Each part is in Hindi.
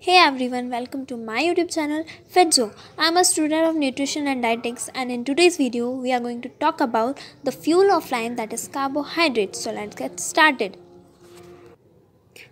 Hey everyone, welcome to my YouTube channel FedZo. I'm a student of nutrition and dietetics, and in today's video we are going to talk about the fuel of life, that is carbohydrates. So let's get started.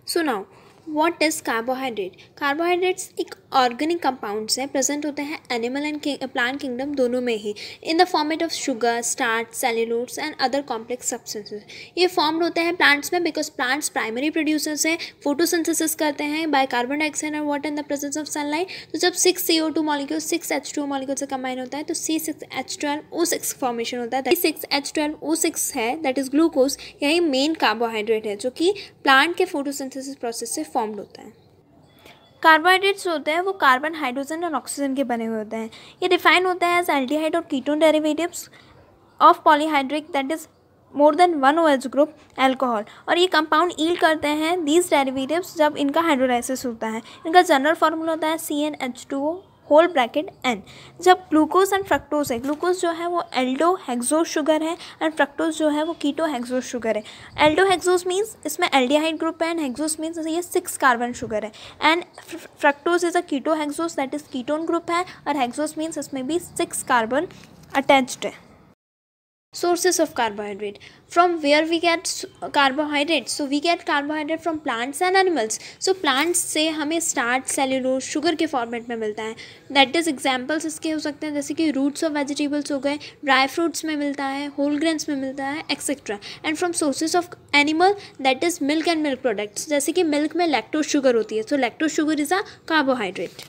So now, what is carbohydrate? Carbohydrates एक ऑर्गेनिक कंपाउंड्स हैं, प्रेजेंट होते हैं एनिमल एंड प्लांट किंगडम दोनों में ही, in the format of sugar, starch, cellulose and other complex substances. ये फॉर्म्ड होते हैं प्लांट्स में बिकॉज प्लांट्स प्राइमरी प्रोड्यूसर्स हैं, फोटोसिंथेसिस करते हैं बाय कार्बन डाइऑक्साइड और water in the presence of sunlight. तो जब 6 CO2 मॉलिक्यूल 6 H2O मॉलिक्यूल से कंबाइन होता है तो C6H12O6 फॉर्मेशन होता है. C6H12O6 है दैट इज ग्लूकोज. यही मेन कार्बोहाइड्रेट है जो कि प्लांट के फोटोसिंथेसिस प्रोसेस से फॉर्म्ड होता है. कार्बोहाइड्रेट्स होते हैं वो कार्बन, हाइड्रोजन और ऑक्सीजन के बने हुए होते हैं. ये डिफाइन होता है एज एल्डिहाइड और ketone derivatives of polyhydric that is more than 1 OH group alcohol. और ये कंपाउंड ईल्ड करते हैं दीज डेरिवेटिव्स जब इनका हाइड्रोलाइसिस होता है. इनका जनरल फार्मूला होता है CnH2O होल ब्रैकेट N. जब ग्लूकोज एंड फ्रक्टोज है, ग्लूकोज जो है वो एल्डो हेक्सोज शुगर है एंड फ्रक्टोज जो है वो कीटो हेक्सोज शुगर है. एल्डो हेक्सोज मीन्स इसमें एल्डिहाइड ग्रुप है एंड हेक्सोज मीन्स ये 6 कार्बन शुगर है and fructose is a keto hexose that is ketone group है और हेक्सोज मीन्स इसमें भी 6 कार्बन अटैच्ड है. Sources of carbohydrate. From where we get carbohydrates? So we get carbohydrate from plants and animals. So plants से हमें स्टार्च, सेल्यूलोज, शुगर के फॉर्मेट में मिलता है. दैट इज एग्जाम्पल्स इसके हो सकते हैं जैसे कि रूट्स ऑफ वेजिटेबल्स हो गए, ड्राई फ्रूट्स में मिलता है, होल ग्रेन्स में मिलता है, etcetera. And from sources of animal that is milk and milk products. जैसे कि मिल्क में लैक्टोज शुगर होती है, so lactose sugar is a carbohydrate.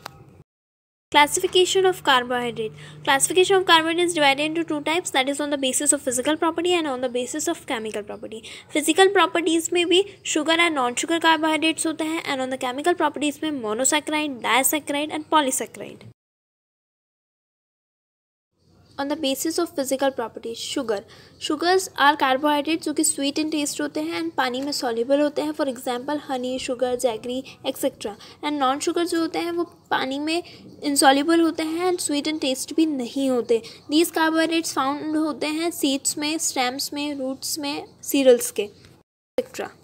Classification of carbohydrate. Classification of carbohydrate is divided into two types, that is on the basis of physical property and on the basis of chemical property. Physical properties में भी sugar and non-sugar carbohydrates होते हैं and on the chemical properties में monosaccharide, disaccharide and polysaccharide. On the basis of physical properties, sugars are carbohydrates जो कि sweet in taste होते हैं and पानी में soluble होते हैं. For example, honey, sugar, jaggery, etc. And non-sugar जो होते हैं वो पानी में insoluble होते हैं and sweet in taste भी नहीं होते. These carbohydrates found होते हैं seeds में, stems में, roots में, cereals के, etc.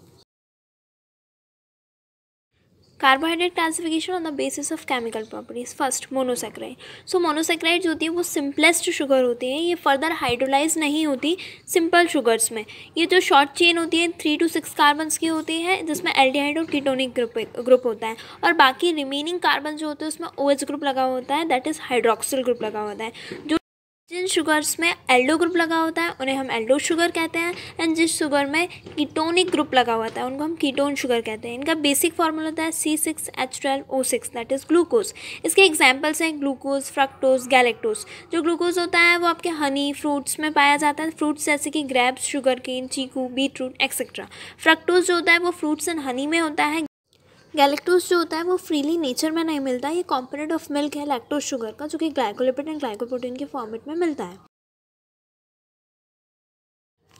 Carbohydrate classification on the basis of chemical properties. First, monosaccharide. So monosaccharide जो होती है वो सिंपलेस्ट शुगर होती है. ये फर्दर हाइड्रोलाइज नहीं होती सिंपल शुगर्स में. ये जो शॉर्ट चेन होती है 3 to 6 कार्बन्स की होती है जिसमें एल्डिहाइड और कीटोनिक ग्रुप होता है और बाकी रिमेनिंग कार्बन जो होते हैं उसमें OH ग्रुप लगा होता है दैट इज हाइड्रोक्सिल ग्रुप लगा होता है. जो जिन शुगर्स में एल्डो ग्रुप लगा होता है उन्हें हम एल्डो शुगर कहते हैं एंड जिस शुगर में कीटोनिक ग्रुप लगा होता है उनको हम कीटोन शुगर कहते हैं. इनका बेसिक फार्मूला होता है C6H12O6 दैट इज ग्लूकोज. इसके एग्जांपल्स हैं ग्लूकोज, फ्रक्टोज, गैलेक्टोज. जो ग्लूकोज होता है वो आपके हनी, फ्रूट्स में पाया जाता है, फ्रूट्स जैसे कि ग्रेप्स, शुगर केन, चीकू, बीटरूट एक्सेट्रा. फ्रक्टोज जो होता है वो फ्रूट्स एंड हनी में होता है. गैलेक्टोज जो होता है वो फ्रीली नेचर में नहीं मिलता. ये कॉम्पोनेंट ऑफ मिल्क है लैक्टोज शुगर का जो कि ग्लाइकोलिपिड एंड ग्लाइकोप्रोटीन के फॉर्मेट में मिलता है.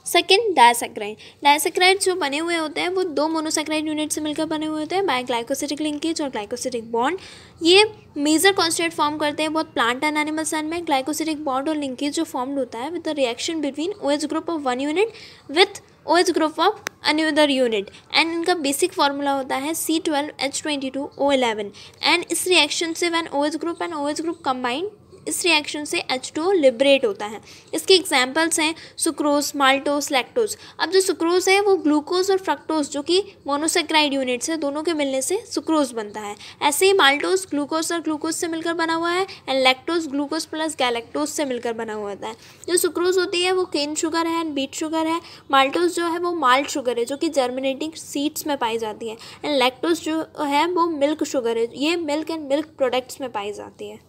सेकेंड, डायसैक्राइड. डायसैक्राइड जो बने हुए होते हैं वो 2 मोनोसैक्राइड यूनिट से मिलकर बने हुए होते हैं बाय ग्लाइकोसिटिक लिंकेज और ग्लाइकोसिटिक बॉन्ड. ये मेजर कॉन्स्टिट्यूएंट फॉर्म करते हैं बहुत प्लांट एंड एनिमल सेल में. ग्लाइकोसिटिक बॉन्ड और लिंकेज जो फॉर्म्ड होता है with the reaction between OH group of 1 unit with OH group of another unit and इनका बेसिक फार्मूला होता है C12H22O11. एंड इस रिएक्शन से when OH group and OH group combine इस रिएक्शन से H2O लिबरेट होता है. इसके एग्जांपल्स हैं सुक्रोज, माल्टोज, लैक्टोज. अब जो सुक्रोज है वो ग्लूकोज और फ्रक्टोज जो कि मोनोसेक्राइड यूनिट्स है दोनों के मिलने से सुक्रोज बनता है. ऐसे ही माल्टोज ग्लूकोज और ग्लूकोज से मिलकर बना हुआ है and lactose glucose plus galactose से मिलकर बना हुआ होता है. जो सुक्रोज होती है वो केन शुगर है एंड बीट शुगर है. माल्टोज जो है वो माल्ट शुगर है जो कि जर्मिनेटिंग सीड्स में पाई जाती है एंड लैक्टोज जो है वो मिल्क शुगर है. ये मिल्क एंड मिल्क प्रोडक्ट्स में पाई जाती है.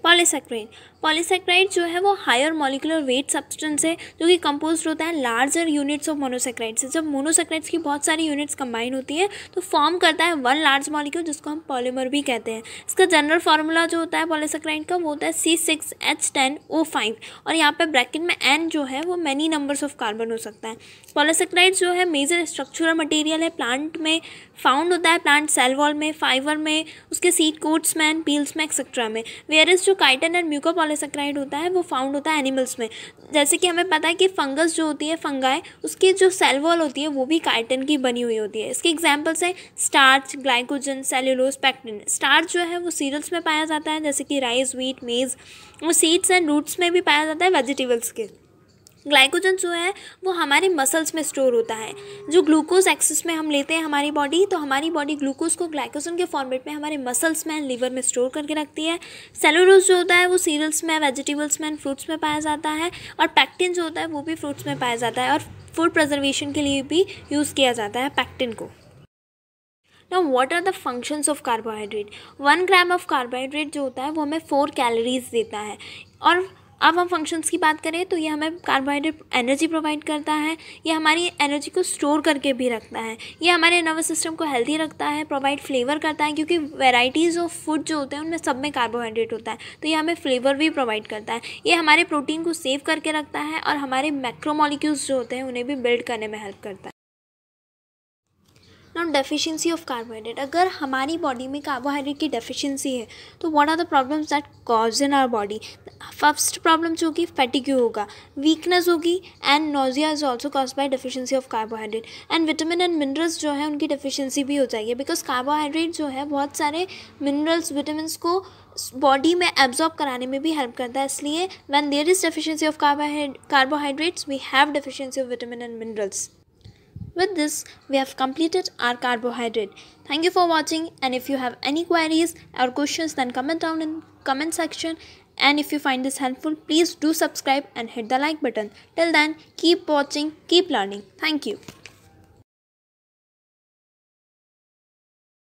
पॉलीसैक्राइड. पॉलीसैक्राइड जो है वो हायर मॉलिक्यूलर वेट सब्सटेंस है जो कि कंपोज्ड होता है लार्जर यूनिट्स ऑफ मोनोसैक्राइड से. जब मोनोसैक्राइड्स की बहुत सारी यूनिट्स कंबाइन होती हैं तो फॉर्म करता है 1 लार्ज मॉलिक्यूल जिसको हम पॉलीमर भी कहते हैं. इसका जनरल फार्मूला जो होता है पॉलीसैक्राइड का वो होता है C6H10O5 और यहाँ पे ब्रैकेट में N जो है वो मैनी नंबर्स ऑफ कार्बन हो सकता है. पॉलीसैक्राइड जो है मेजर स्ट्रक्चरल मटेरियल है, प्लांट में फाउंड होता है, प्लांट सेल वॉल में, फाइबर में, उसके सीड कोट्स में एंड पील्स में एक्सेट्रा में. वेयर इज जो काइटिन एंड म्यूकोपॉलीसैक्राइड पॉलीसेकेराइड होता है वो फाउंड होता है एनिमल्स में। जैसे कि हमें पता है कि फंगस जो होती है, फंगाई, उसकी जो सेल वॉल होती है वो भी काइटिन की बनी हुई होती है। इसके एग्जांपल्स हैं starch, glycogen, cellulose, pectin. Starch जो है वो सीरियल्स में पाया जाता है जैसे कि राइस, व्हीट, मेज, और सीड्स एंड रूट्स में भी पाया जाता है वेजिटेबल्स के। ग्लाइकोजन जो है वो हमारे मसल्स में स्टोर होता है। जो ग्लूकोज एक्सेस में हम लेते हैं हमारी बॉडी, तो हमारी बॉडी ग्लूकोज को ग्लाइकोजन के फॉर्मेट में हमारे मसल्स में एंड लीवर में स्टोर करके रखती है। सेलुलोज जो होता है वो सीरियल्स में, वेजिटेबल्स में एंड फ्रूट्स में पाया जाता है। और पैक्टिन जो होता है वो भी फ्रूट्स में पाया जाता है और फूड प्रिजर्वेशन के लिए भी यूज़ किया जाता है पैक्टिन को। Now what are the functions of carbohydrate? 1 gram of carbohydrate जो होता है वो हमें 4 कैलोरीज देता है। और अब हम फंक्शंस की बात करें तो ये हमें कार्बोहाइड्रेट एनर्जी प्रोवाइड करता है, ये हमारी एनर्जी को स्टोर करके भी रखता है, ये हमारे नर्वस सिस्टम को हेल्दी रखता है, प्रोवाइड फ्लेवर करता है, क्योंकि वैराइटीज़ ऑफ फूड जो होते हैं उनमें सब में कार्बोहाइड्रेट होता है, तो ये हमें फ्लेवर भी प्रोवाइड करता है। ये हमारे प्रोटीन को सेव करके रखता है और हमारे मैक्रोमोलिक्यूल्स जो होते हैं उन्हें भी बिल्ड करने में हेल्प करता है। नाउ डेफिशिएंसी ऑफ कार्बोहाइड्रेट, अगर हमारी बॉडी में कार्बोहाइड्रेट की डेफिशिएंसी है तो what are the problems that cause in our body. First problem जो होगी फैटिग्यू होगा, वीकनेस होगी and nausea is also cause by deficiency of carbohydrate. And vitamin and minerals जो है उनकी डेफिशिएंसी भी हो जाएगी, बिकॉज कार्बोहाइड्रेट जो है बहुत सारे मिनरल्स, विटामिन को बॉडी में एब्जॉर्ब कराने में भी हेल्प करता है। इसलिए when there is deficiency of carbohydrates we have deficiency of vitamin and minerals. With this, we have completed our carbohydrate. Thank you for watching, and if you have any queries or questions, then comment down in comment section. And if you find this helpful, please do subscribe and hit the like button. Till then, keep watching, keep learning. Thank you.